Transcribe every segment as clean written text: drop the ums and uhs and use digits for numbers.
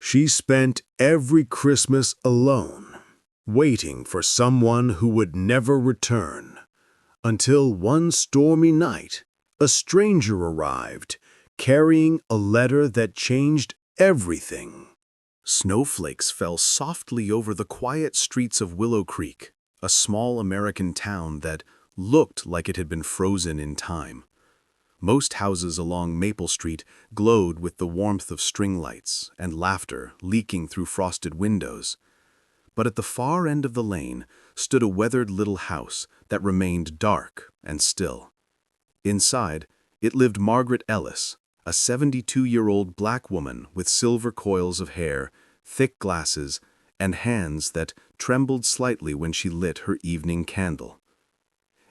She spent every Christmas alone, waiting for someone who would never return, until one stormy night, a stranger arrived, carrying a letter that changed everything. Snowflakes fell softly over the quiet streets of Willow Creek, a small American town that looked like it had been frozen in time. Most houses along Maple Street glowed with the warmth of string lights and laughter leaking through frosted windows. But at the far end of the lane stood a weathered little house that remained dark and still. Inside, it lived Margaret Ellis, a 72-year-old black woman with silver coils of hair, thick glasses, and hands that trembled slightly when she lit her evening candle.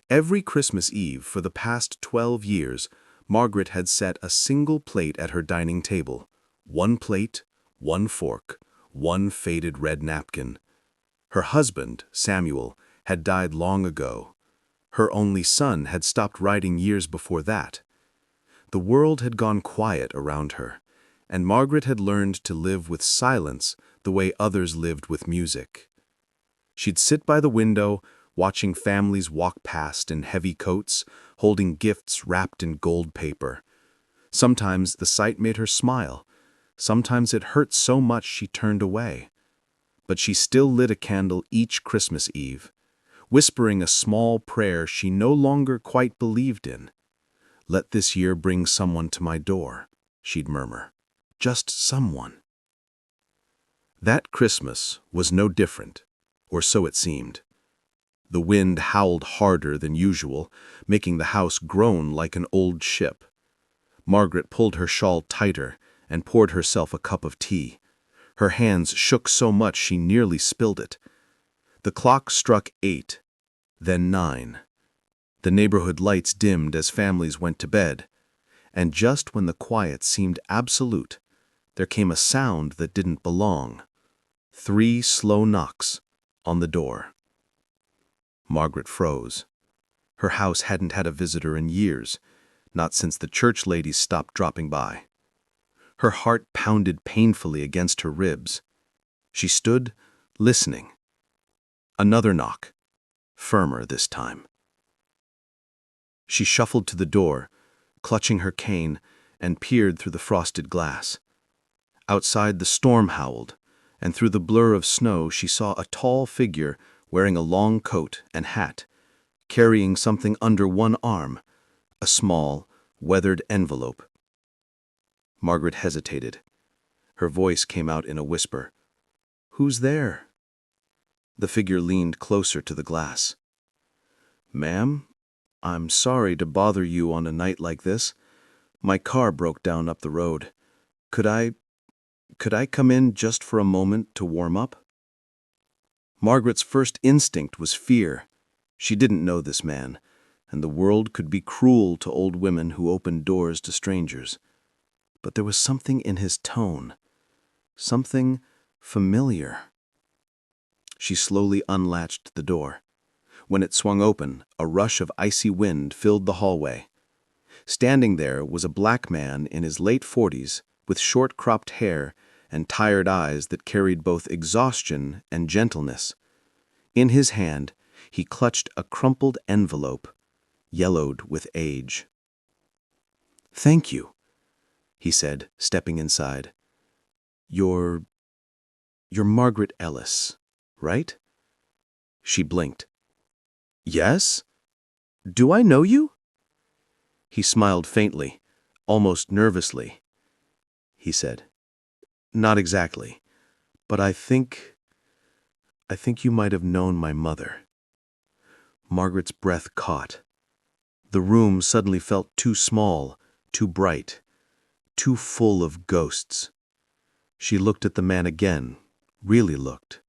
Every Christmas Eve for the past 12 years, Margaret had set a single plate at her dining table. One plate, one fork, one faded red napkin. Her husband, Samuel, had died long ago. Her only son had stopped writing years before that. The world had gone quiet around her, and Margaret had learned to live with silence the way others lived with music. She'd sit by the window, watching families walk past in heavy coats, holding gifts wrapped in gold paper. Sometimes the sight made her smile. Sometimes it hurt so much she turned away. But she still lit a candle each Christmas Eve, whispering a small prayer she no longer quite believed in. "Let this year bring someone to my door," she'd murmur. "Just someone." That Christmas was no different, or so it seemed. The wind howled harder than usual, making the house groan like an old ship. Margaret pulled her shawl tighter and poured herself a cup of tea. Her hands shook so much she nearly spilled it. The clock struck 8, then 9. The neighborhood lights dimmed as families went to bed, and just when the quiet seemed absolute, there came a sound that didn't belong. 3 slow knocks on the door. Margaret froze. Her house hadn't had a visitor in years, not since the church ladies stopped dropping by. Her heart pounded painfully against her ribs. She stood, listening. Another knock, firmer this time. She shuffled to the door, clutching her cane, and peered through the frosted glass. Outside the storm howled, and through the blur of snow she saw a tall figure wearing a long coat and hat, carrying something under one arm, a small, weathered envelope. Margaret hesitated. Her voice came out in a whisper. "Who's there?" The figure leaned closer to the glass. "Ma'am, I'm sorry to bother you on a night like this. My car broke down up the road. Could I come in just for a moment to warm up?" Margaret's first instinct was fear. She didn't know this man, and the world could be cruel to old women who opened doors to strangers. But there was something in his tone, something familiar. She slowly unlatched the door. When it swung open, a rush of icy wind filled the hallway. Standing there was a black man in his late 40s with short-cropped hair and tired eyes that carried both exhaustion and gentleness. In his hand, he clutched a crumpled envelope, yellowed with age. "Thank you," he said, stepping inside. You're Margaret Ellis, right?" She blinked. "Yes? Do I know you?" He smiled faintly, almost nervously. He said, "Not exactly, but I think you might have known my mother." Margaret's breath caught. The room suddenly felt too small, too bright, too full of ghosts. She looked at the man again, really looked.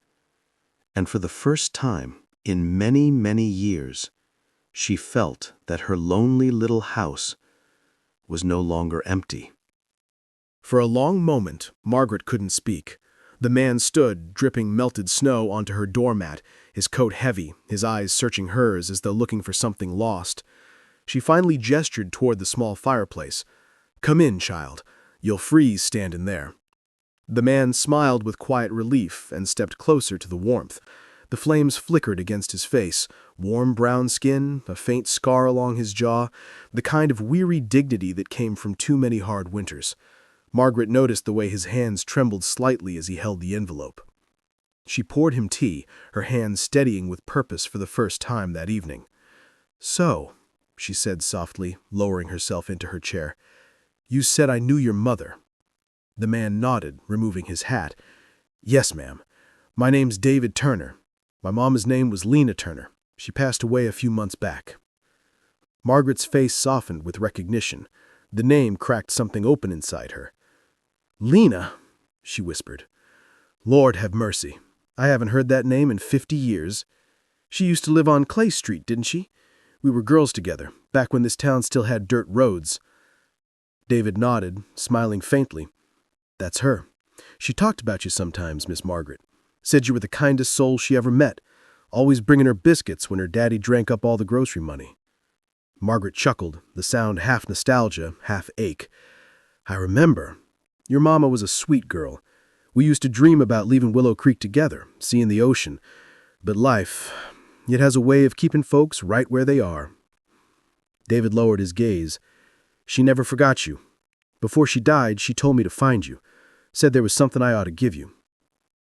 And for the first time in many, many years, she felt that her lonely little house was no longer empty. For a long moment, Margaret couldn't speak. The man stood, dripping melted snow onto her doormat, his coat heavy, his eyes searching hers as though looking for something lost. She finally gestured toward the small fireplace. "Come in, child. You'll freeze standing there." The man smiled with quiet relief and stepped closer to the warmth. The flames flickered against his face, warm brown skin, a faint scar along his jaw, the kind of weary dignity that came from too many hard winters. Margaret noticed the way his hands trembled slightly as he held the envelope. She poured him tea, her hands steadying with purpose for the first time that evening. "So," she said softly, lowering herself into her chair, "you said I knew your mother." The man nodded, removing his hat. "Yes, ma'am. My name's David Turner. My mama's name was Lena Turner. She passed away a few months back." Margaret's face softened with recognition. The name cracked something open inside her. "Lena," she whispered. "Lord have mercy. I haven't heard that name in 50 years. She used to live on Clay Street, didn't she? We were girls together, back when this town still had dirt roads." David nodded, smiling faintly. "That's her. She talked about you sometimes, Miss Margaret. Said you were the kindest soul she ever met, always bringing her biscuits when her daddy drank up all the grocery money." Margaret chuckled, the sound half nostalgia, half ache. "I remember. Your mama was a sweet girl. We used to dream about leaving Willow Creek together, seeing the ocean. But life, it has a way of keeping folks right where they are." David lowered his gaze. "She never forgot you. Before she died, she told me to find you. Said there was something I ought to give you."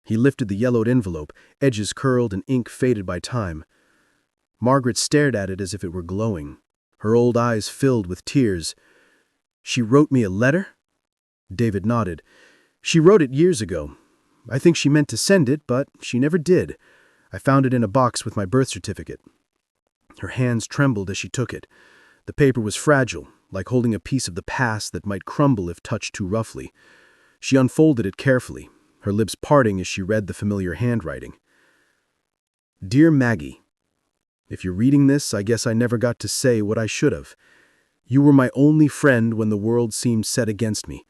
He lifted the yellowed envelope, edges curled and ink faded by time. Margaret stared at it as if it were glowing. Her old eyes filled with tears. "She wrote me a letter?" David nodded. "She wrote it years ago. I think she meant to send it, but she never did. I found it in a box with my birth certificate." Her hands trembled as she took it. The paper was fragile, like holding a piece of the past that might crumble if touched too roughly. She unfolded it carefully, her lips parting as she read the familiar handwriting. "Dear Maggie, if you're reading this, I guess I never got to say what I should have. You were my only friend when the world seemed set against me.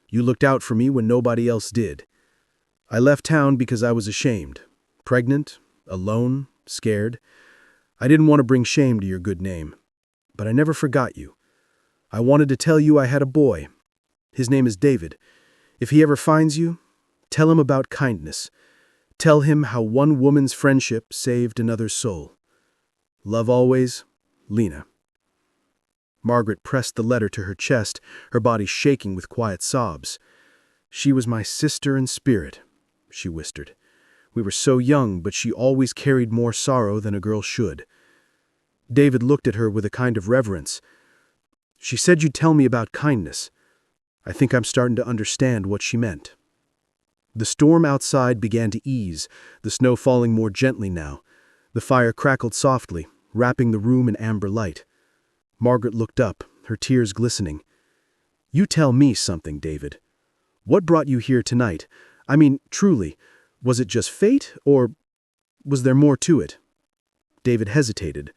You looked out for me when nobody else did. I left town because I was ashamed, pregnant, alone, scared. I didn't want to bring shame to your good name. But I never forgot you. I wanted to tell you I had a boy. His name is David. If he ever finds you, tell him about kindness. Tell him how one woman's friendship saved another's soul. Love always, Lena." Margaret pressed the letter to her chest, her body shaking with quiet sobs. "She was my sister in spirit," she whispered. "We were so young, but she always carried more sorrow than a girl should." David looked at her with a kind of reverence. "She said you'd tell me about kindness. I think I'm starting to understand what she meant." The storm outside began to ease, the snow falling more gently now. The fire crackled softly, wrapping the room in amber light. Margaret looked up, her tears glistening. "You tell me something, David. What brought you here tonight? I mean, truly, was it just fate, or was there more to it?" David hesitated.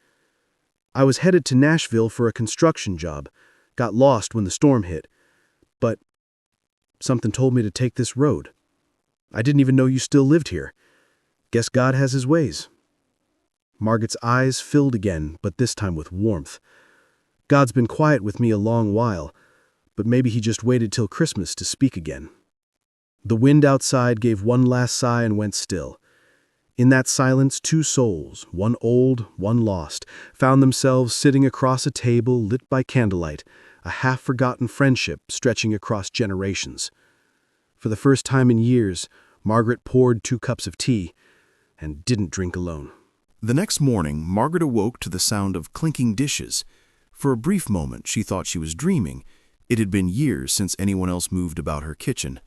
"I was headed to Nashville for a construction job, got lost when the storm hit. But something told me to take this road. I didn't even know you still lived here. Guess God has his ways." Margaret's eyes filled again, but this time with warmth. "God's been quiet with me a long while, but maybe he just waited till Christmas to speak again." The wind outside gave one last sigh and went still. In that silence, two souls, one old, one lost, found themselves sitting across a table lit by candlelight, a half-forgotten friendship stretching across generations. For the first time in years, Margaret poured 2 cups of tea and didn't drink alone. The next morning, Margaret awoke to the sound of clinking dishes. For a brief moment, she thought she was dreaming. It had been years since anyone else moved about her kitchen.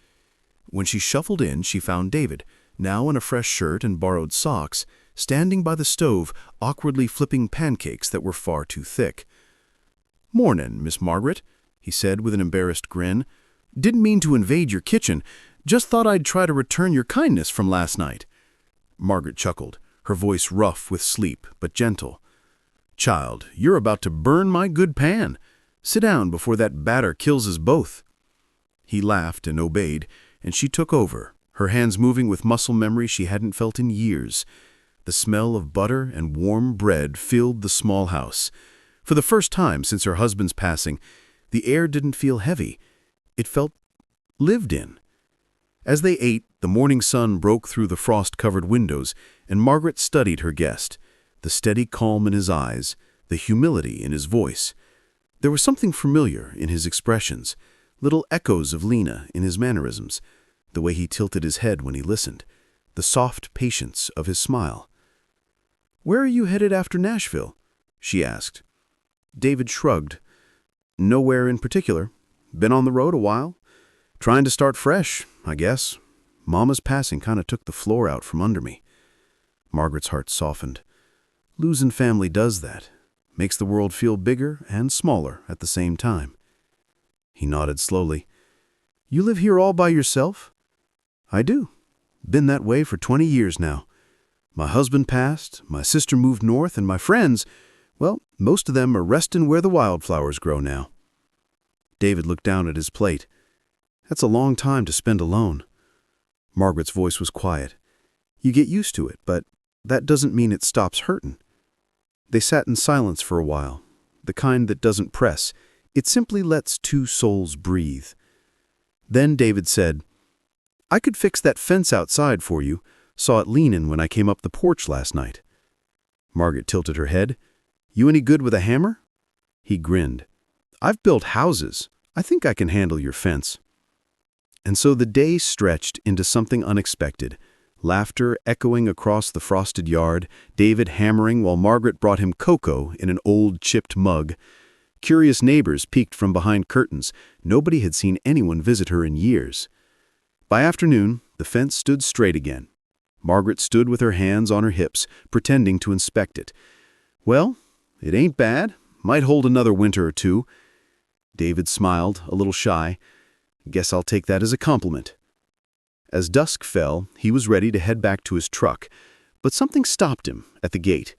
When she shuffled in, she found David, now in a fresh shirt and borrowed socks, standing by the stove, awkwardly flipping pancakes that were far too thick. "Mornin', Miss Margaret," he said with an embarrassed grin. "Didn't mean to invade your kitchen. Just thought I'd try to return your kindness from last night." Margaret chuckled, her voice rough with sleep, but gentle. "Child, you're about to burn my good pan. Sit down before that batter kills us both." He laughed and obeyed, and she took over, her hands moving with muscle memory she hadn't felt in years. The smell of butter and warm bread filled the small house. For the first time since her husband's passing, the air didn't feel heavy. It felt lived in. As they ate, the morning sun broke through the frost-covered windows, and Margaret studied her guest, the steady calm in his eyes, the humility in his voice. There was something familiar in his expressions, little echoes of Lena in his mannerisms, the way he tilted his head when he listened, the soft patience of his smile. "Where are you headed after Nashville?" she asked. David shrugged. "Nowhere in particular. Been on the road a while. Trying to start fresh, I guess. Mama's passing kind of took the floor out from under me." Margaret's heart softened. Losing family does that. Makes the world feel bigger and smaller at the same time. He nodded slowly. "You live here all by yourself?" "I do. Been that way for 20 years now. My husband passed, my sister moved north, and my friends, well, most of them are resting where the wildflowers grow now." David looked down at his plate. "That's a long time to spend alone." Margaret's voice was quiet. "You get used to it, but that doesn't mean it stops hurting." They sat in silence for a while, the kind that doesn't press. It simply lets two souls breathe. Then David said, "I could fix that fence outside for you. Saw it leaning when I came up the porch last night." Margaret tilted her head. "You any good with a hammer?" He grinned. "I've built houses. I think I can handle your fence." And so the day stretched into something unexpected. Laughter echoing across the frosted yard, David hammering while Margaret brought him cocoa in an old chipped mug. Curious neighbors peeked from behind curtains. Nobody had seen anyone visit her in years. By afternoon, the fence stood straight again. Margaret stood with her hands on her hips, pretending to inspect it. "Well, it ain't bad. Might hold another winter or two." David smiled, a little shy. "Guess I'll take that as a compliment." As dusk fell, he was ready to head back to his truck, but something stopped him at the gate.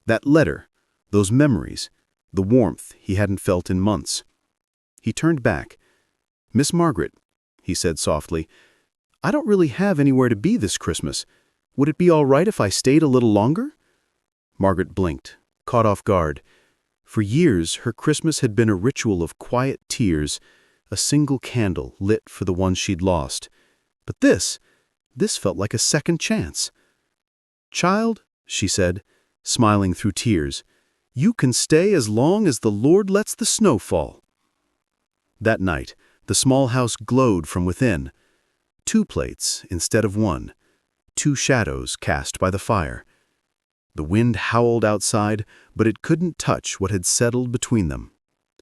That letter, those memories, the warmth he hadn't felt in months. He turned back. "Miss Margaret," he said softly, "I don't really have anywhere to be this Christmas. Would it be all right if I stayed a little longer?" Margaret blinked, caught off guard. For years, her Christmas had been a ritual of quiet tears, a single candle lit for the ones she'd lost. But this felt like a second chance. "Child," she said, smiling through tears, "you can stay as long as the Lord lets the snow fall." That night, the small house glowed from within. 2 plates instead of 1, 2 shadows cast by the fire. The wind howled outside, but it couldn't touch what had settled between them,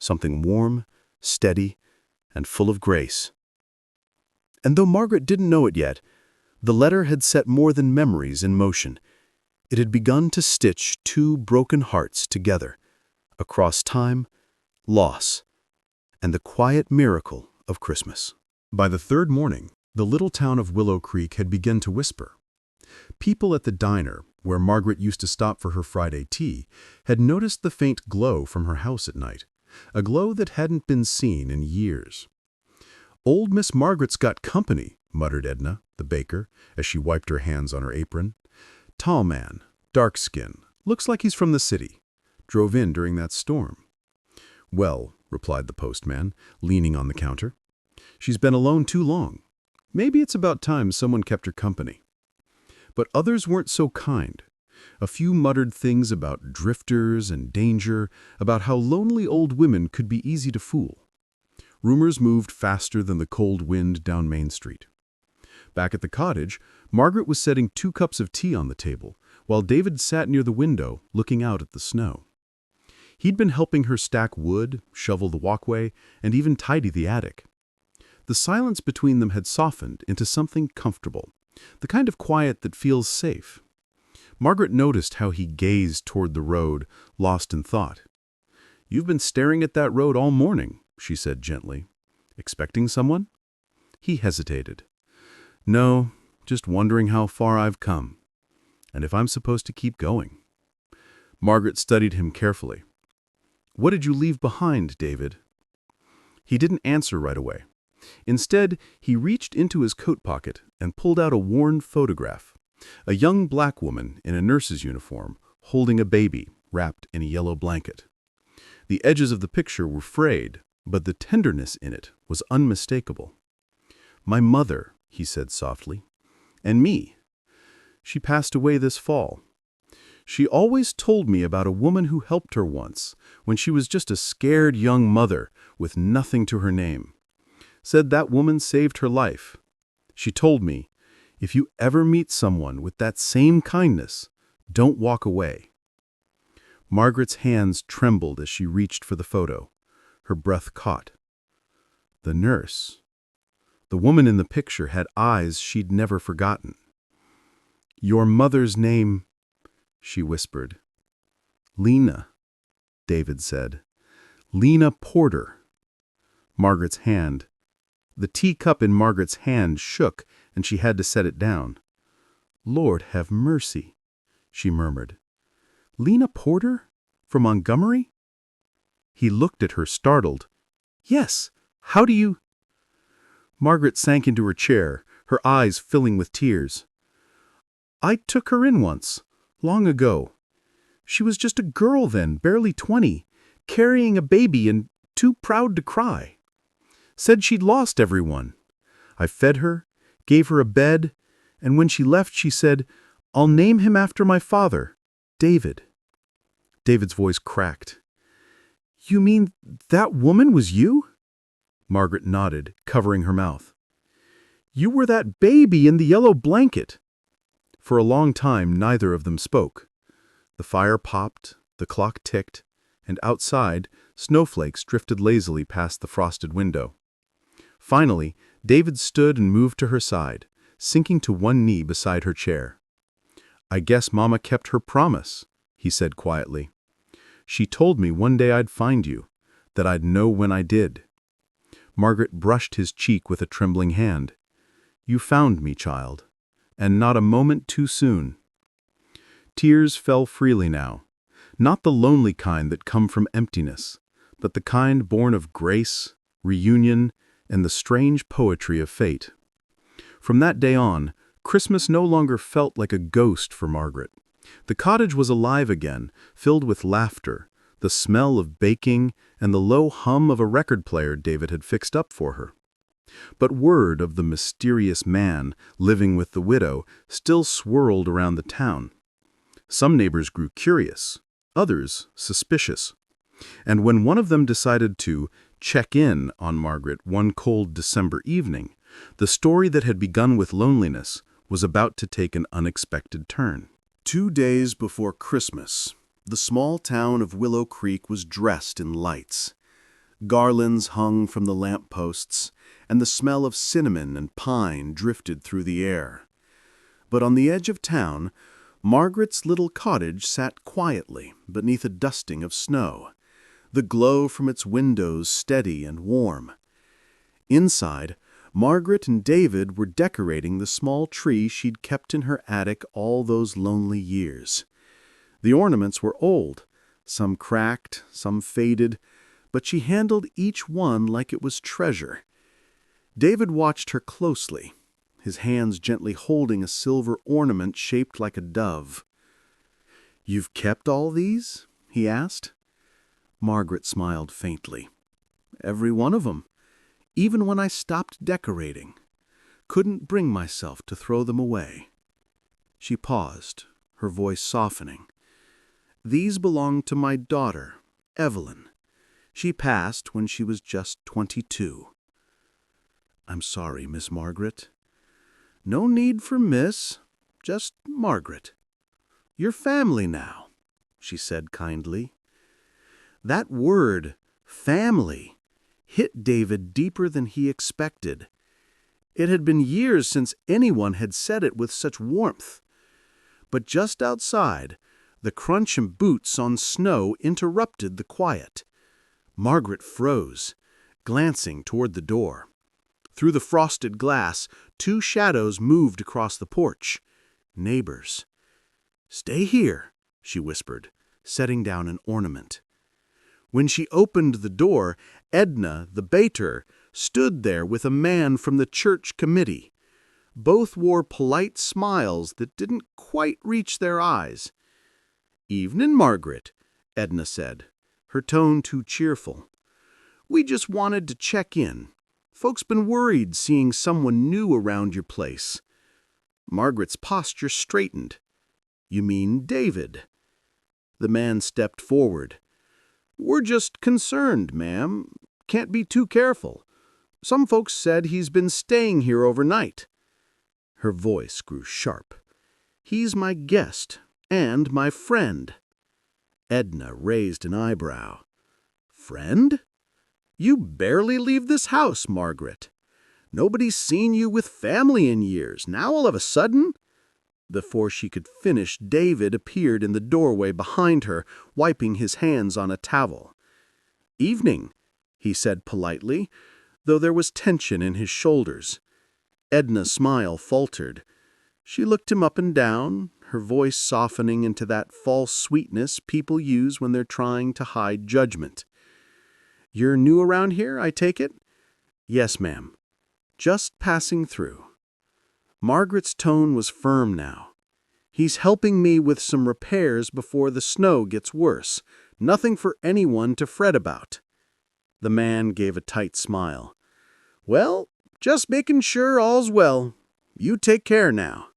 something warm, steady, and full of grace. And though Margaret didn't know it yet, the letter had set more than memories in motion. It had begun to stitch 2 broken hearts together, across time, loss, and the quiet miracle of Christmas. By the 3rd morning, the little town of Willow Creek had begun to whisper. People at the diner, where Margaret used to stop for her Friday tea, had noticed the faint glow from her house at night, a glow that hadn't been seen in years. "Old Miss Margaret's got company," muttered Edna, the baker, as she wiped her hands on her apron. "Tall man, dark skin, looks like he's from the city. Drove in during that storm." "Well," replied the postman, leaning on the counter, "she's been alone too long. Maybe it's about time someone kept her company." But others weren't so kind. A few muttered things about drifters and danger, about how lonely old women could be easy to fool. Rumors moved faster than the cold wind down Main Street. Back at the cottage, Margaret was setting 2 cups of tea on the table, while David sat near the window, looking out at the snow. He'd been helping her stack wood, shovel the walkway, and even tidy the attic. The silence between them had softened into something comfortable, the kind of quiet that feels safe. Margaret noticed how he gazed toward the road, lost in thought. "You've been staring at that road all morning," she said gently. "Expecting someone?" He hesitated. "No, just wondering how far I've come, and if I'm supposed to keep going." Margaret studied him carefully. "What did you leave behind, David?" He didn't answer right away. Instead, he reached into his coat pocket and pulled out a worn photograph. A young black woman in a nurse's uniform, holding a baby wrapped in a yellow blanket. The edges of the picture were frayed, but the tenderness in it was unmistakable. "My mother," he said softly. "And me. She passed away this fall. She always told me about a woman who helped her once, when she was just a scared young mother with nothing to her name. Said that woman saved her life. She told me, if you ever meet someone with that same kindness, don't walk away." Margaret's hands trembled as she reached for the photo. Her breath caught. The nurse. The woman in the picture had eyes she'd never forgotten. "Your mother's name," she whispered. "Lena," David said. "Lena Porter." Margaret's hand. The teacup in Margaret's hand shook, and she had to set it down. "Lord have mercy," she murmured. "Lena Porter? From Montgomery?" He looked at her, startled. "Yes. How do you—" Margaret sank into her chair, her eyes filling with tears. "I took her in once, long ago. She was just a girl then, barely 20, carrying a baby and too proud to cry. Said she'd lost everyone. I fed her, gave her a bed, and when she left she said, 'I'll name him after my father, David.'" David's voice cracked. "You mean that woman was you?" Margaret nodded, covering her mouth. "You were that baby in the yellow blanket." For a long time, neither of them spoke. The fire popped, the clock ticked, and outside, snowflakes drifted lazily past the frosted window. Finally, David stood and moved to her side, sinking to one knee beside her chair. "I guess Mama kept her promise," he said quietly. "She told me one day I'd find you, that I'd know when I did." Margaret brushed his cheek with a trembling hand. "You found me, child, and not a moment too soon." Tears fell freely now, not the lonely kind that come from emptiness, but the kind born of grace, reunion, and the strange poetry of fate. From that day on, Christmas no longer felt like a ghost for Margaret. The cottage was alive again, filled with laughter, the smell of baking, and the low hum of a record player David had fixed up for her. But word of the mysterious man living with the widow still swirled around the town. Some neighbors grew curious, others suspicious. And when one of them decided to check in on Margaret one cold December evening, the story that had begun with loneliness was about to take an unexpected turn. 2 days before Christmas, the small town of Willow Creek was dressed in lights. Garlands hung from the lampposts, and the smell of cinnamon and pine drifted through the air. But on the edge of town, Margaret's little cottage sat quietly beneath a dusting of snow, the glow from its windows steady and warm. Inside, Margaret and David were decorating the small tree she'd kept in her attic all those lonely years. The ornaments were old, some cracked, some faded, but she handled each one like it was treasure. David watched her closely, his hands gently holding a silver ornament shaped like a dove. "You've kept all these?" he asked. Margaret smiled faintly. "Every one of them. Even when I stopped decorating. Couldn't bring myself to throw them away." She paused, her voice softening. "These belong to my daughter, Evelyn. She passed when she was just 22. "I'm sorry, Miss Margaret." "No need for miss, just Margaret. You're family now," she said kindly. That word, family, hit David deeper than he expected. It had been years since anyone had said it with such warmth. But just outside, the crunch of boots on snow interrupted the quiet. Margaret froze, glancing toward the door. Through the frosted glass, 2 shadows moved across the porch. Neighbors. "Stay here," she whispered, setting down an ornament. When she opened the door, Edna, the baiter, stood there with a man from the church committee. Both wore polite smiles that didn't quite reach their eyes. "Evenin', Margaret," Edna said, her tone too cheerful. "We just wanted to check in. Folks been worried seeing someone new around your place. Margaret's posture straightened. You mean David? The man stepped forward. We're just concerned, ma'am. Can't be too careful. Some folks said he's been staying here overnight. Her voice grew sharp. He's my guest and my friend. Edna raised an eyebrow. Friend? You barely leave this house, Margaret. Nobody's seen you with family in years. Now all of a sudden? Before she could finish, David appeared in the doorway behind her, wiping his hands on a towel. Evening, he said politely, though there was tension in his shoulders. Edna's smile faltered. She looked him up and down, her voice softening into that false sweetness people use when they're trying to hide judgment. You're new around here, I take it? Yes, ma'am. Just passing through. Margaret's tone was firm now. He's helping me with some repairs before the snow gets worse. Nothing for anyone to fret about. The man gave a tight smile. Well, just making sure all's well. You take care now.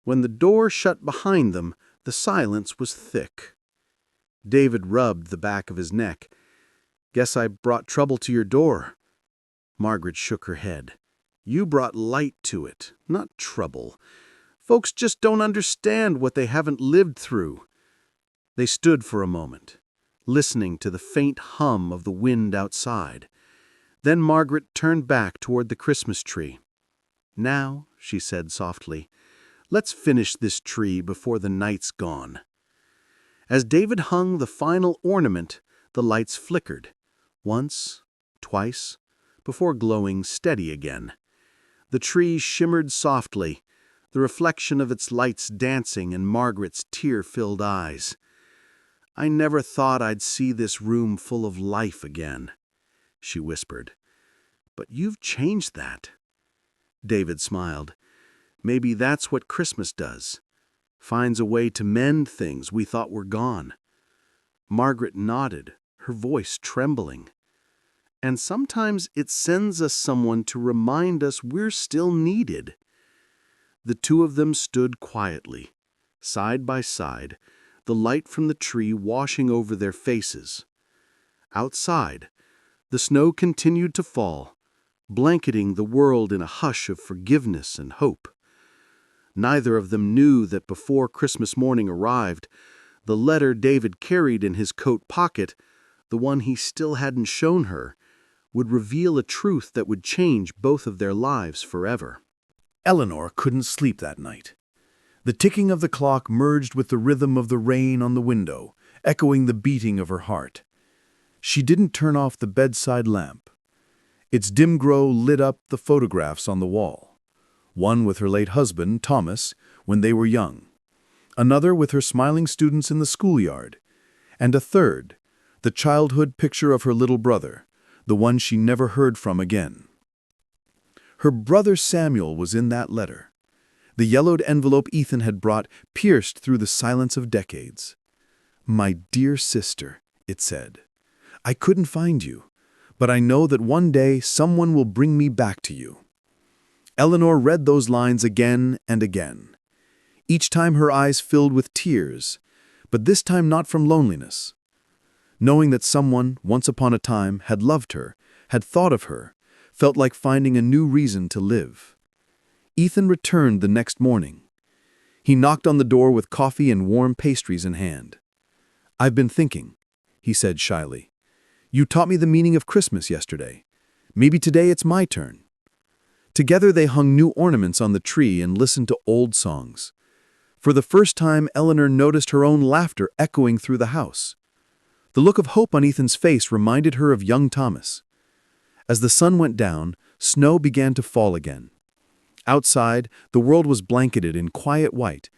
When the door shut behind them, the silence was thick. David rubbed the back of his neck. Guess I brought trouble to your door. Margaret shook her head. You brought light to it, not trouble. Folks just don't understand what they haven't lived through. They stood for a moment, listening to the faint hum of the wind outside. Then Margaret turned back toward the Christmas tree. Now, she said softly, let's finish this tree before the night's gone. As David hung the final ornament, the lights flickered, once, twice, before glowing steady again. The tree shimmered softly, the reflection of its lights dancing in Margaret's tear-filled eyes. I never thought I'd see this room full of life again, she whispered. But you've changed that. David smiled. Maybe that's what Christmas does. Finds a way to mend things we thought were gone. Margaret nodded, her voice trembling. And sometimes it sends us someone to remind us we're still needed. The two of them stood quietly, side by side, the light from the tree washing over their faces. Outside, the snow continued to fall, blanketing the world in a hush of forgiveness and hope. Neither of them knew that before Christmas morning arrived, the letter David carried in his coat pocket, the one he still hadn't shown her, would reveal a truth that would change both of their lives forever. Eleanor couldn't sleep that night. The ticking of the clock merged with the rhythm of the rain on the window, echoing the beating of her heart. She didn't turn off the bedside lamp. Its dim glow lit up the photographs on the wall. One with her late husband, Thomas, when they were young. Another with her smiling students in the schoolyard. And a third, the childhood picture of her little brother, the one she never heard from again. Her brother Samuel was in that letter. The yellowed envelope Ethan had brought pierced through the silence of decades. My dear sister, it said, I couldn't find you, but I know that one day someone will bring me back to you. Eleanor read those lines again and again. Each time her eyes filled with tears, but this time not from loneliness. Knowing that someone, once upon a time, had loved her, had thought of her, felt like finding a new reason to live. Ethan returned the next morning. He knocked on the door with coffee and warm pastries in hand. I've been thinking, he said shyly. You taught me the meaning of Christmas yesterday. Maybe today it's my turn. Together they hung new ornaments on the tree and listened to old songs. For the first time, Eleanor noticed her own laughter echoing through the house. The look of hope on Ethan's face reminded her of young Thomas. As the sun went down, snow began to fall again. Outside, the world was blanketed in quiet white,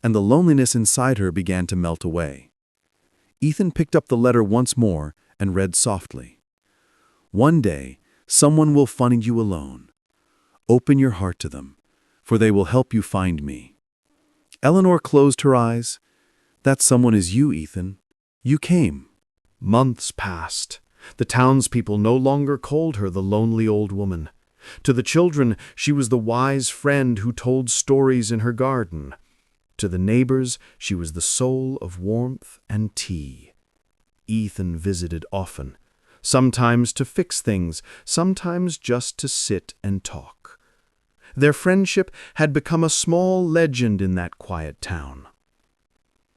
and the loneliness inside her began to melt away. Ethan picked up the letter once more and read softly. One day, someone will find you alone. Open your heart to them, for they will help you find me. Eleanor closed her eyes. That someone is you, Ethan. You came. Months passed. The townspeople no longer called her the lonely old woman. To the children, she was the wise friend who told stories in her garden. To the neighbors, she was the soul of warmth and tea. Ethan visited often, sometimes to fix things, sometimes just to sit and talk. Their friendship had become a small legend in that quiet town.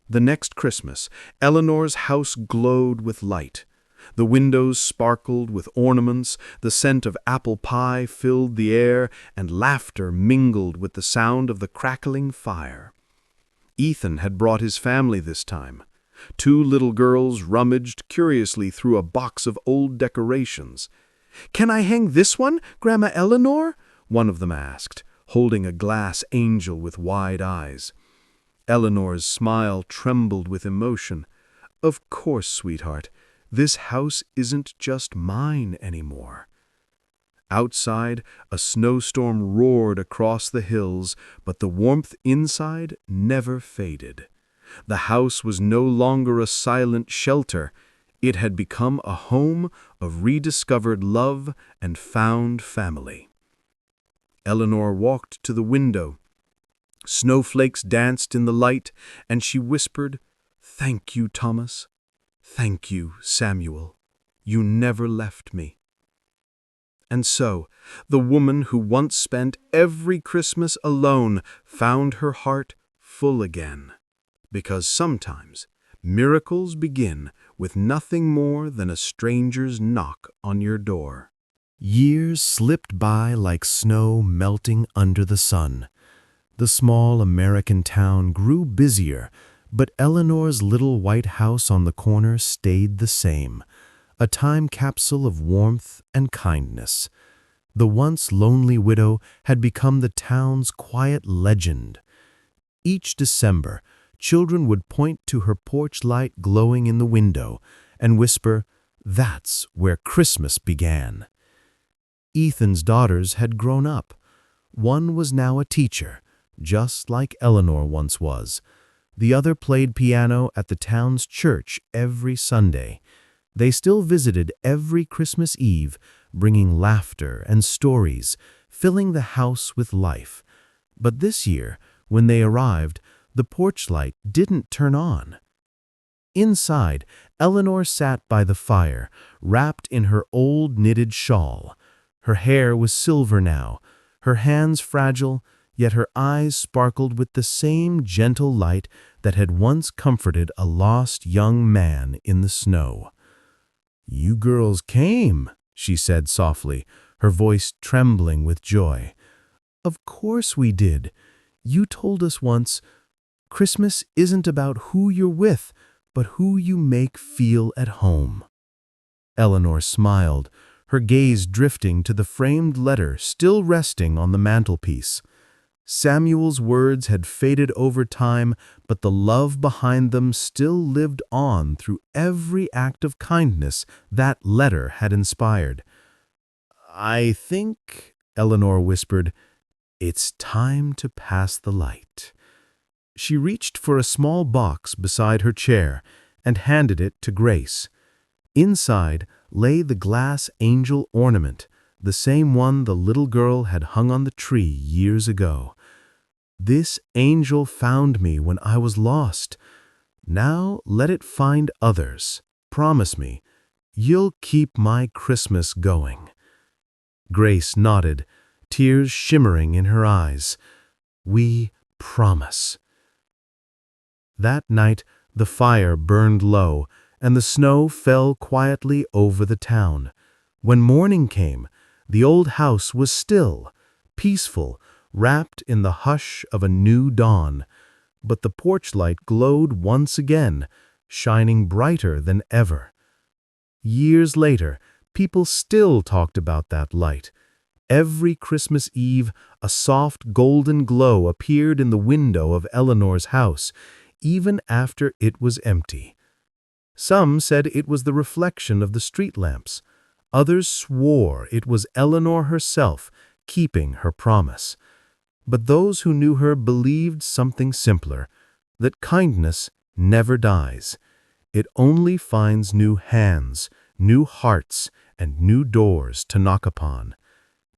The next Christmas, Eleanor's house glowed with light. The windows sparkled with ornaments, the scent of apple pie filled the air, and laughter mingled with the sound of the crackling fire. Ethan had brought his family this time. 2 little girls rummaged curiously through a box of old decorations. "Can I hang this one, Grandma Eleanor?" one of them asked, holding a glass angel with wide eyes. Eleanor's smile trembled with emotion. "Of course, sweetheart. This house isn't just mine anymore." Outside, a snowstorm roared across the hills, but the warmth inside never faded. The house was no longer a silent shelter. It had become a home of rediscovered love and found family. Eleanor walked to the window. Snowflakes danced in the light, and she whispered, "Thank you, Thomas. Thank you, Samuel. You never left me." And so, the woman who once spent every Christmas alone found her heart full again. Because sometimes miracles begin with nothing more than a stranger's knock on your door. Years slipped by like snow melting under the sun. The small American town grew busier, but Eleanor's little white house on the corner stayed the same, a time capsule of warmth and kindness. The once lonely widow had become the town's quiet legend. Each December, children would point to her porch light glowing in the window and whisper, "That's where Christmas began." Ethan's daughters had grown up. One was now a teacher, just like Eleanor once was. The other played piano at the town's church every Sunday. They still visited every Christmas Eve, bringing laughter and stories, filling the house with life. But this year, when they arrived, the porch light didn't turn on. Inside, Eleanor sat by the fire, wrapped in her old knitted shawl. Her hair was silver now, her hands fragile, yet her eyes sparkled with the same gentle light that had once comforted a lost young man in the snow. "You girls came," she said softly, her voice trembling with joy. "Of course we did. You told us once, Christmas isn't about who you're with, but who you make feel at home." Eleanor smiled, her gaze drifting to the framed letter still resting on the mantelpiece. Samuel's words had faded over time, but the love behind them still lived on through every act of kindness that letter had inspired. "I think," Eleanor whispered, "it's time to pass the light." She reached for a small box beside her chair and handed it to Grace. Inside lay the glass angel ornament, the same one the little girl had hung on the tree years ago. "This angel found me when I was lost. Now let it find others. Promise me, you'll keep my Christmas going." Grace nodded, tears shimmering in her eyes. "We promise." That night, the fire burned low, and the snow fell quietly over the town. When morning came, the old house was still, peaceful, wrapped in the hush of a new dawn. But the porch light glowed once again, shining brighter than ever. Years later, people still talked about that light. Every Christmas Eve, a soft golden glow appeared in the window of Eleanor's house, even after it was empty. Some said it was the reflection of the street lamps. Others swore it was Eleanor herself keeping her promise. But those who knew her believed something simpler, that kindness never dies. It only finds new hands, new hearts and new doors to knock upon.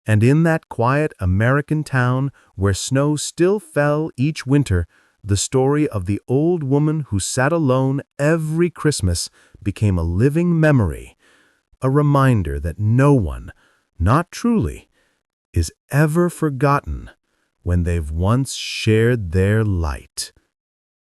And in that quiet American town where snow still fell each winter, the story of the old woman who sat alone every Christmas became a living memory, a reminder that no one, not truly, is ever forgotten when they've once shared their light.